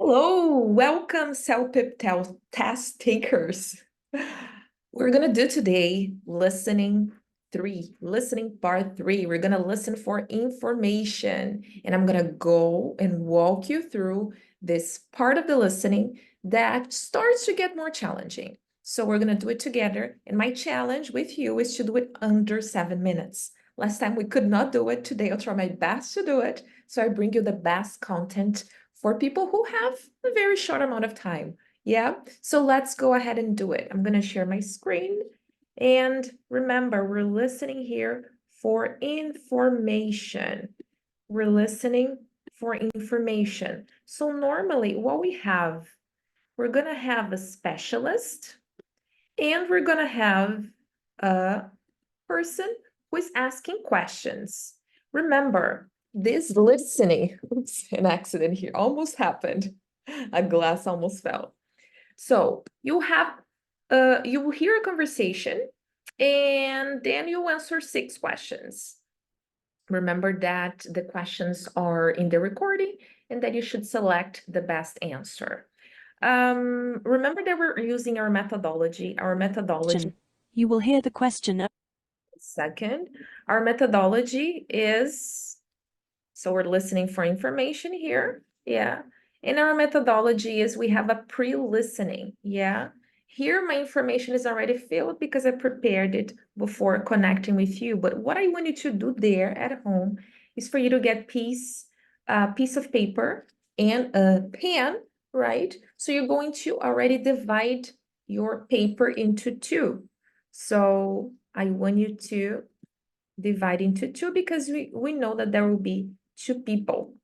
Hello, welcome CELPIP test takers. We're gonna do today listening part three. We're gonna listen for information, and I'm gonna go and walk you through this part of the listening that starts to get more challenging. So we're gonna do it together, and my challenge with you is to do it under 7 minutes. Last time we could not do it. Today I'll try my best to do it. So I bring you the best content for people who have a very short amount of time. Yeah, so let's go ahead and do it. I'm going to share my screen. And remember, we're listening here for information. We're listening for information. So normally what we have, we're going to have a specialist and we're going to have a person who is asking questions. Remember, this listening, oops, an accident here almost happened. A glass almost fell. So you will hear a conversation and then you answer 6 questions. Remember that the questions are in the recording and that you should select the best answer. Remember that we're using our methodology. You will hear the question. Second, our methodology is, so we're listening for information here, yeah. And our methodology is we have a pre-listening, yeah. Here my information is already filled because I prepared it before connecting with you. But what I want you to do there at home is for you to get a piece of paper and a pen, right? So you're going to already divide your paper into 2. So I want you to divide into 2 because we know that there will be 2 people,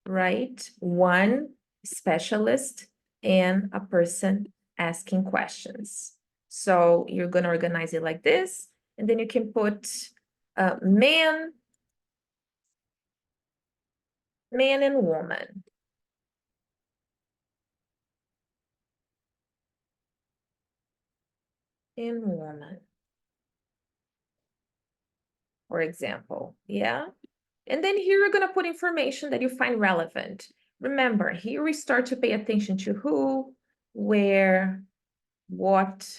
right? One specialist and a person asking questions. So you're going to organize it like this, and then you can put man and woman. And woman, for example, yeah? And then here you're going to put information that you find relevant. Remember, here we start to pay attention to who, where, what,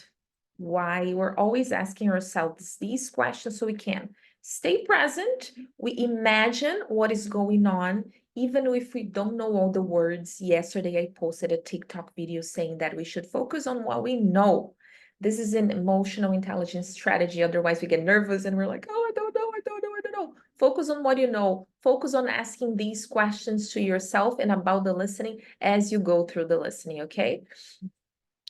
why. We're always asking ourselves these questions so we can stay present. We imagine what is going on, even if we don't know all the words. Yesterday, I posted a TikTok video saying that we should focus on what we know. This is an emotional intelligence strategy. Otherwise, we get nervous and we're like, oh, I don't know, I don't know, I don't know. Focus on what you know. Focus on asking these questions to yourself and about the listening as you go through the listening, okay?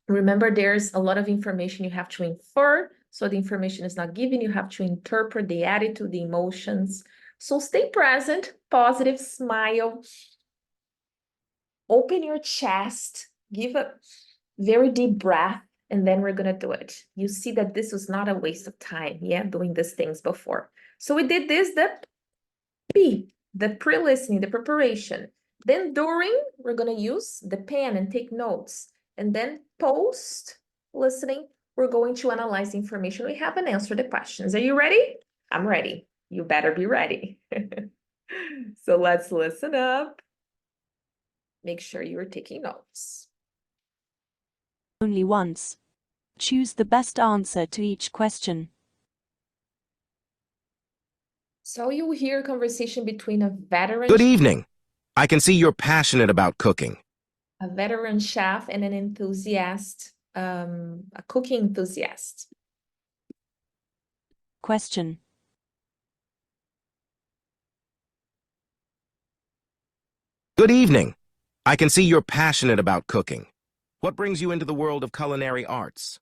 Remember, there's a lot of information you have to infer. So the information is not given. You have to interpret the attitude, the emotions. So stay present, positive, smile. Open your chest, give a very deep breath, and then we're going to do it. You see that this was not a waste of time, yeah, doing these things before. So we did this, the P, the pre-listening, the preparation. Then during, we're going to use the pen and take notes. And then post-listening, we're going to analyze the information we have and answer the questions. Are you ready? I'm ready. You better be ready. So let's listen up. Make sure you're taking notes. Only once. Choose the best answer to each question. So you will hear a conversation between a veteran... Good evening. I can see you're passionate about cooking. A veteran chef and an enthusiast, a cooking enthusiast. Question. Good evening. I can see you're passionate about cooking. What brings you into the world of culinary arts?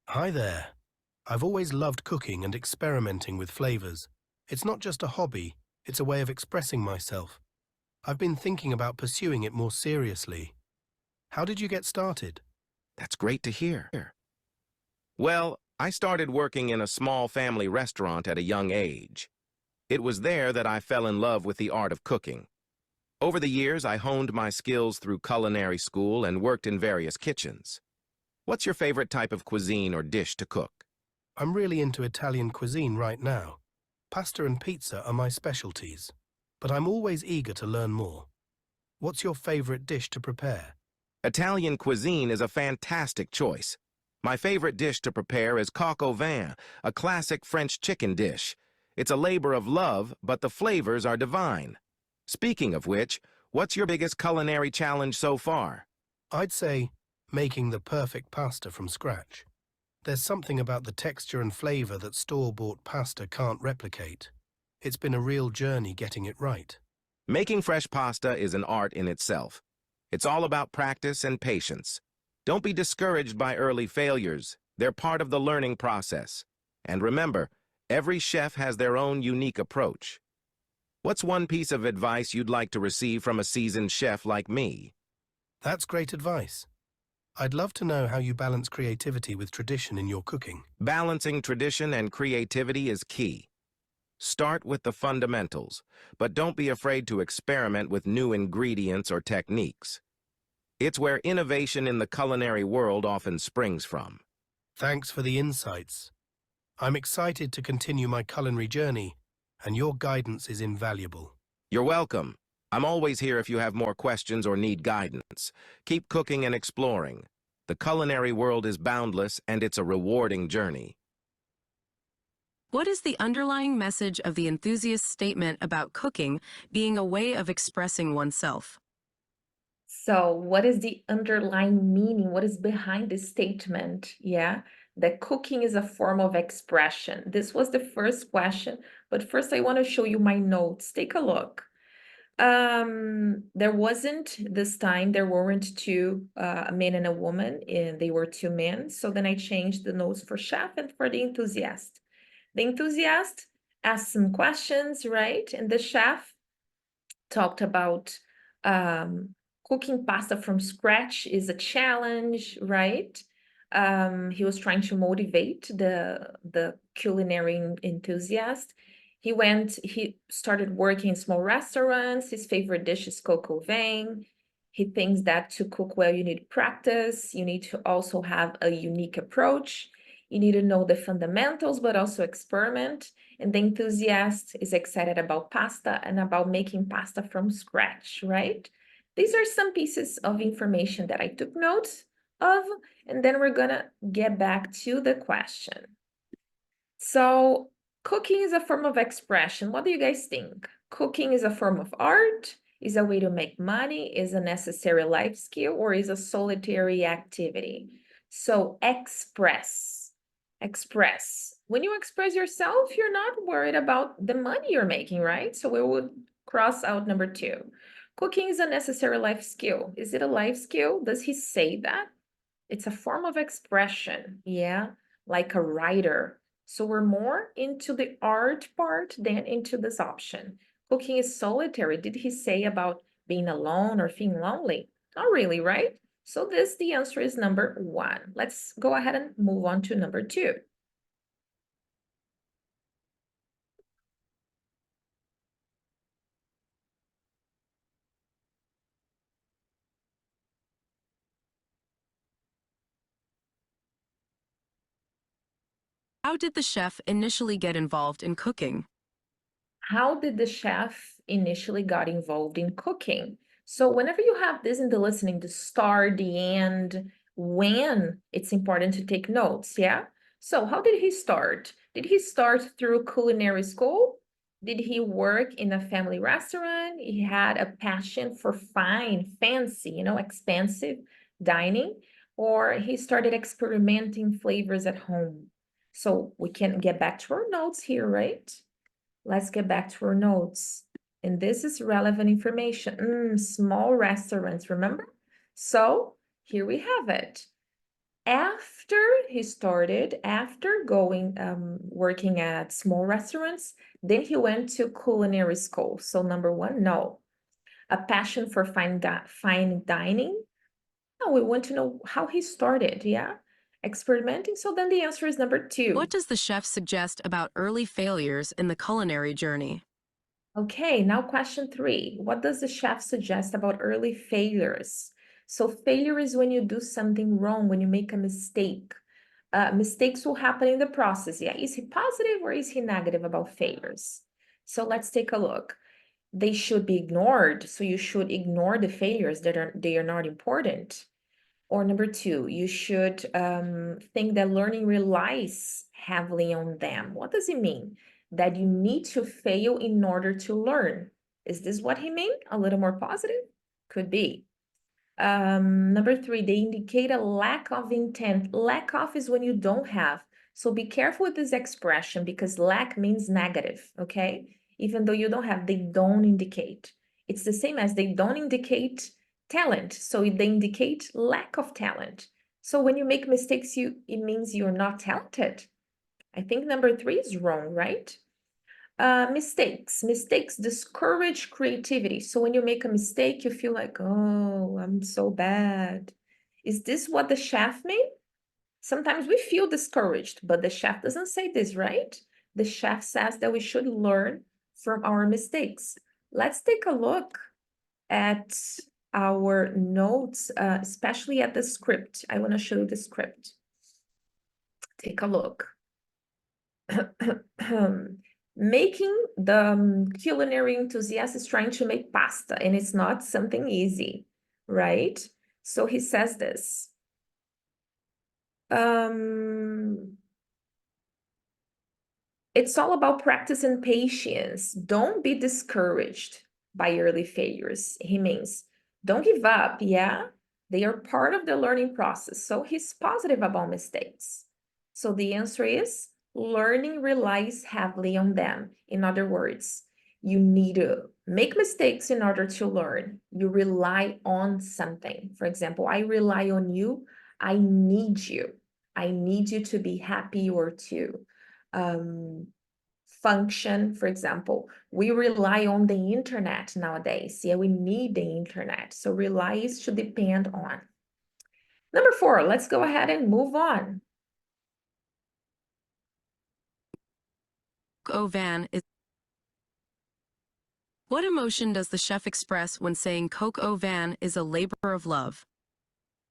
Hi there. I've always loved cooking and experimenting with flavors. It's not just a hobby, it's a way of expressing myself. I've been thinking about pursuing it more seriously. How did you get started? That's great to hear. Well, I started working in a small family restaurant at a young age. It was there that I fell in love with the art of cooking. Over the years, I honed my skills through culinary school and worked in various kitchens. What's your favorite type of cuisine or dish to cook? I'm really into Italian cuisine right now. Pasta and pizza are my specialties, but I'm always eager to learn more. What's your favorite dish to prepare? Italian cuisine is a fantastic choice. My favorite dish to prepare is coq au vin, a classic French chicken dish. It's a labor of love, but the flavors are divine. Speaking of which, what's your biggest culinary challenge so far? I'd say making the perfect pasta from scratch. There's something about the texture and flavor that store-bought pasta can't replicate. It's been a real journey getting it right. Making fresh pasta is an art in itself. It's all about practice and patience. Don't be discouraged by early failures. They're part of the learning process. And remember, every chef has their own unique approach. What's one piece of advice you'd like to receive from a seasoned chef like me? That's great advice. I'd love to know how you balance creativity with tradition in your cooking. Balancing tradition and creativity is key. Start with the fundamentals, but don't be afraid to experiment with new ingredients or techniques. It's where innovation in the culinary world often springs from. Thanks for the insights. I'm excited to continue my culinary journey, and your guidance is invaluable. You're welcome. I'm always here if you have more questions or need guidance. Keep cooking and exploring. The culinary world is boundless, and it's a rewarding journey. What is the underlying message of the enthusiast's statement about cooking being a way of expressing oneself? So what is the underlying meaning? What is behind this statement? Yeah, that cooking is a form of expression. This was the first question, but first I want to show you my notes. Take a look. There wasn't this time, there weren't two, a man and a woman, and they were two men. So then I changed the notes for chef and for the enthusiast. The enthusiast asked some questions, right? And the chef talked about cooking pasta from scratch is a challenge, right? He was trying to motivate the culinary enthusiast. He started working in small restaurants. His favorite dish is coq au vin. He thinks that to cook well, you need practice. You need to also have a unique approach. You need to know the fundamentals, but also experiment. And the enthusiast is excited about pasta and about making pasta from scratch, right? These are some pieces of information that I took notes of, and then we're gonna get back to the question. So cooking is a form of expression. What do you guys think? Cooking is a form of art, is a way to make money, is a necessary life skill, or is a solitary activity? So express. When you express yourself, you're not worried about the money you're making, right? So we would cross out number 2. Cooking is a necessary life skill. Is it a life skill? Does he say that? It's a form of expression, yeah, like a writer. So we're more into the art part than into this option. Cooking is solitary. Did he say about being alone or feeling lonely? Not really, right? So the answer is number 1. Let's go ahead and move on to number 2. How did the chef initially get involved in cooking? How did the chef initially got involved in cooking? So whenever you have this in the listening, the start, the end, when, it's important to take notes, yeah? So how did he start? Did he start through culinary school? Did he work in a family restaurant? He had a passion for fine, fancy, expensive dining, or he started experimenting flavors at home. So we can get back to our notes here, right? Let's get back to our notes. And this is relevant information. Small restaurants, remember? So here we have it. After going working at small restaurants, then he went to culinary school. So number 1, no. A passion for fine dining. No, we want to know how he started, yeah? Experimenting. So then the answer is number 2. What does the chef suggest about early failures in the culinary journey? Okay, now question 3. What does the chef suggest about early failures? So failure is when you do something wrong, when you make a mistake. Mistakes will happen in the process. Yeah, is he positive or is he negative about failures? So let's take a look. they should be ignored. So you should ignore the failures that they are not important. Or number two, you should think that learning relies heavily on them. What does it mean? That you need to fail in order to learn. Is this what he mean? A little more positive? Could be. Number three, they indicate a lack of intent. Lack of is when you don't have. So be careful with this expression because lack means negative, okay? Even though you don't have, they don't indicate. It's the same as they don't indicate talent. So they indicate lack of talent. So when you make mistakes, it means you're not talented. I think number three is wrong, right? Mistakes discourage creativity. So when you make a mistake, you feel like, oh, I'm so bad. Is this what the chef mean? Sometimes we feel discouraged, but the chef doesn't say this, right? The chef says that we should learn from our mistakes. Let's take a look at our notes, especially at the script. I want to show you the script. Take a look. Making the culinary enthusiast is trying to make pasta, and it's not something easy, right? So he says this. It's all about practice and patience. Don't be discouraged by early failures. He means don't give up, yeah? They are part of the learning process. So he's positive about mistakes. So the answer is learning relies heavily on them. In other words, you need to make mistakes in order to learn. You rely on something. For example, I rely on you. I need you. I need you to be happy or to function. For example, we rely on the internet nowadays. Yeah, we need the internet. So rely is to depend on. Number four, let's go ahead and move on. Van is. What emotion does the chef express when saying coq au vin is a labor of love?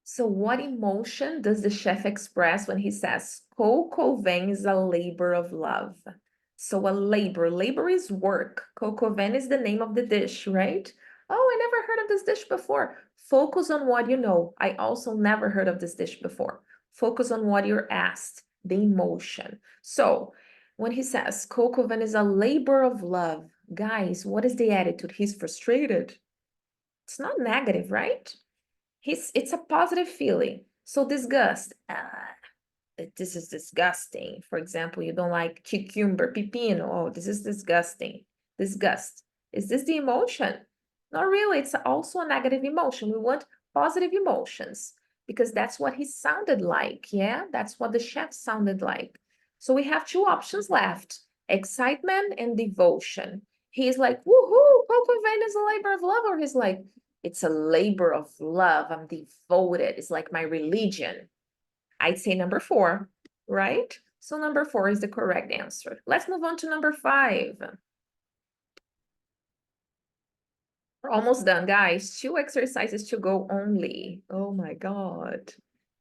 So what emotion does the chef express when he says coq au vin is a labor of love? So a labor is work. Coq au vin is the name of the dish, right? Oh, I never heard of this dish before. Focus on what you know. I also never heard of this dish before. Focus on what you're asked, the emotion. So when he says coq au vin is a labor of love, guys, what is the attitude? He's frustrated. It's not negative, right? It's a positive feeling. So disgust, this is disgusting. For example, you don't like cucumber, pepino. Oh, this is disgusting. Disgust. Is this the emotion? Not really. It's also a negative emotion. We want positive emotions because that's what he sounded like. Yeah, that's what the chef sounded like. So we have two options left: excitement and devotion. He's like, woohoo, coq au vin is a labor of love, or he's like, it's a labor of love. I'm devoted. It's like my religion. I'd say number four, right? So number four is the correct answer. Let's move on to number five. We're almost done, guys. 2 exercises to go only. Oh my God.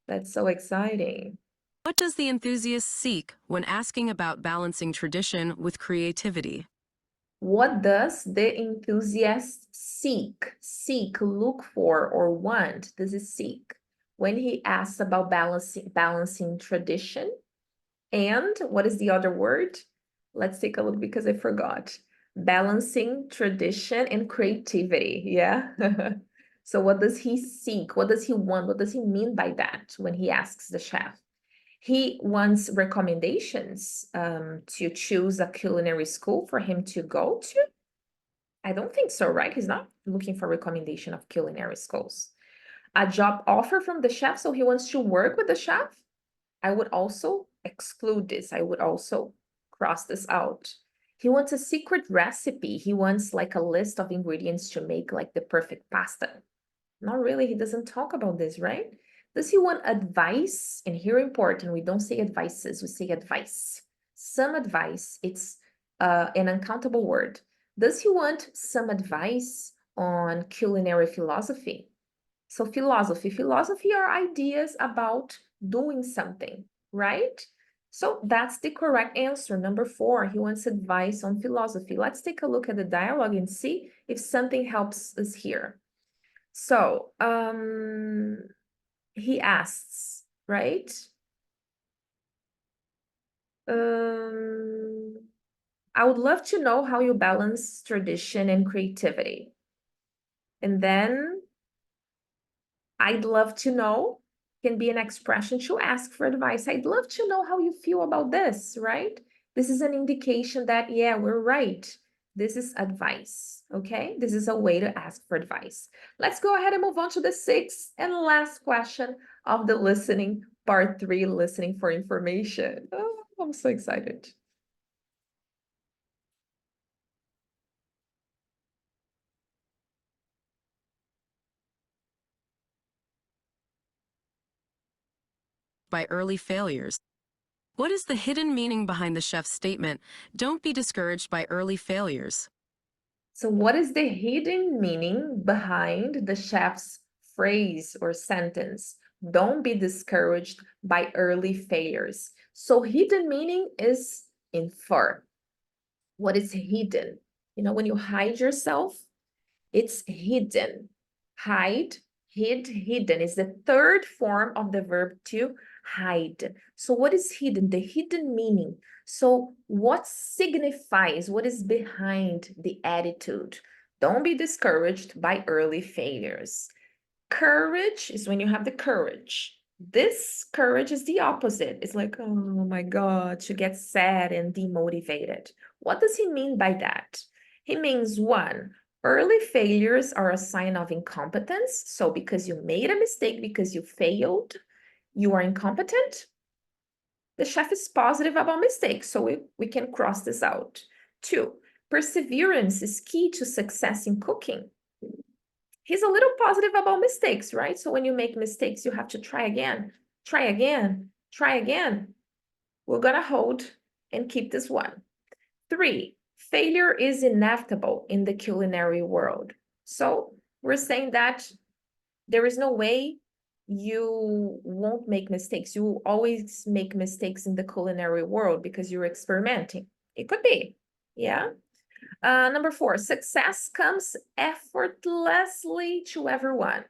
That's so exciting. What does the enthusiast seek when asking about balancing tradition with creativity? What does the enthusiast seek? Seek, look for, or want? This is seek. When he asks about balancing tradition. And what is the other word? Let's take a look because I forgot. Balancing tradition and creativity. Yeah. So what does he seek? What does he want? What does he mean by that when he asks the chef? He wants recommendations to choose a culinary school for him to go to. I don't think so, right? He's not looking for recommendation of culinary schools. A job offer from the chef, so he wants to work with the chef. I would also exclude this. I would also cross this out. He wants a secret recipe. He wants like a list of ingredients to make like the perfect pasta. Not really. He doesn't talk about this, right? Does he want advice? And here important, we don't say advices, we say advice. Some advice, it's an uncountable word. Does he want some advice on culinary philosophy? So philosophy are ideas about doing something, right? So that's the correct answer. Number 4, he wants advice on philosophy. Let's take a look at the dialogue and see if something helps us here. So, he asks, right? I would love to know how you balance tradition and creativity. And then I'd love to know can be an expression to ask for advice. I'd love to know how you feel about this, right? This is an indication that, yeah, we're right. This is advice, okay? This is a way to ask for advice. Let's go ahead and move on to the 6th and last question of the listening, part 3, listening for information. Oh, I'm so excited. By early failures. What is the hidden meaning behind the chef's statement, "Don't be discouraged by early failures"? So what is the hidden meaning behind the chef's phrase or sentence? Don't be discouraged by early failures. So hidden meaning is infer. What is hidden? You know, when you hide yourself, it's hidden. Hide, hidden is the 3rd form of the verb to hide. So what is hidden? The hidden meaning. So what signifies, what is behind the attitude? Don't be discouraged by early failures. Courage is when you have the courage. This courage is the opposite. It's like, oh my God, to get sad and demotivated. What does he mean by that? He means 1, early failures are a sign of incompetence. So because you made a mistake, because you failed, you are incompetent. The chef is positive about mistakes, so we can cross this out. 2, perseverance is key to success in cooking. He's a little positive about mistakes, right? So when you make mistakes, you have to try again, try again, try again. We're gonna hold and keep this 1. 3, failure is inevitable in the culinary world. So we're saying that there is no way you won't make mistakes. You will always make mistakes in the culinary world because you're experimenting. It could be, yeah. Number 4, success comes effortlessly to everyone.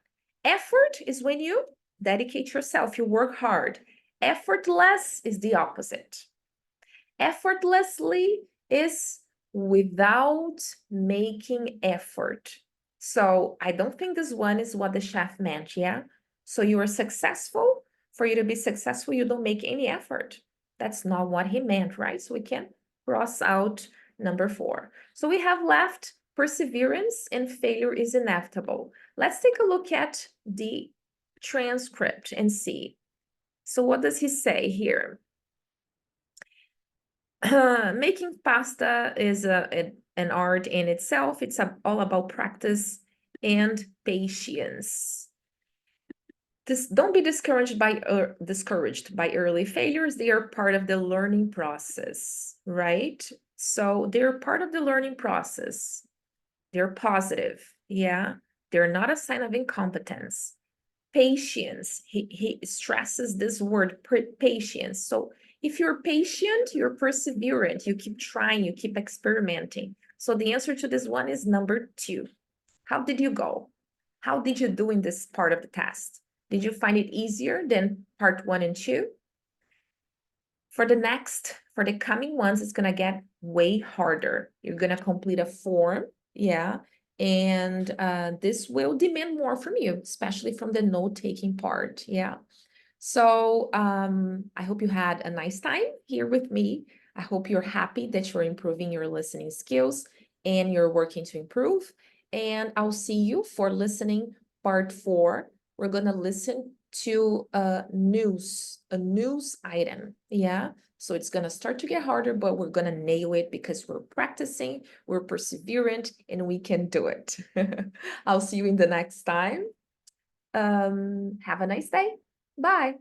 Effort is when you dedicate yourself, you work hard. Effortless is the opposite. Effortlessly is without making effort. So I don't think this one is what the chef meant, yeah? So you are successful. For you to be successful, you don't make any effort. That's not what he meant, right? So we can cross out number 4. So we have left perseverance and failure is inevitable. Let's take a look at the transcript and see. So what does he say here? Making pasta is an art in itself. It's all about practice and patience. Don't be discouraged by early failures. They are part of the learning process, right? So they're part of the learning process. They're positive, yeah. They're not a sign of incompetence. Patience, he stresses this word, patience. So if you're patient, you're perseverant, you keep trying, you keep experimenting. So the answer to this one is number 2. How did you go? How did you do in this part of the test? Did you find it easier than part 1 and 2? For the coming ones, it's gonna get way harder. You're gonna complete a form, yeah, and this will demand more from you, especially from the note-taking part, yeah. So I hope you had a nice time here with me. I hope you're happy that you're improving your listening skills and you're working to improve. And I'll see you for listening part 4. We're gonna listen to a news item, yeah. So it's gonna start to get harder, but we're gonna nail it because we're practicing, we're perseverant, and we can do it. I'll see you in the next time. Have a nice day. Bye.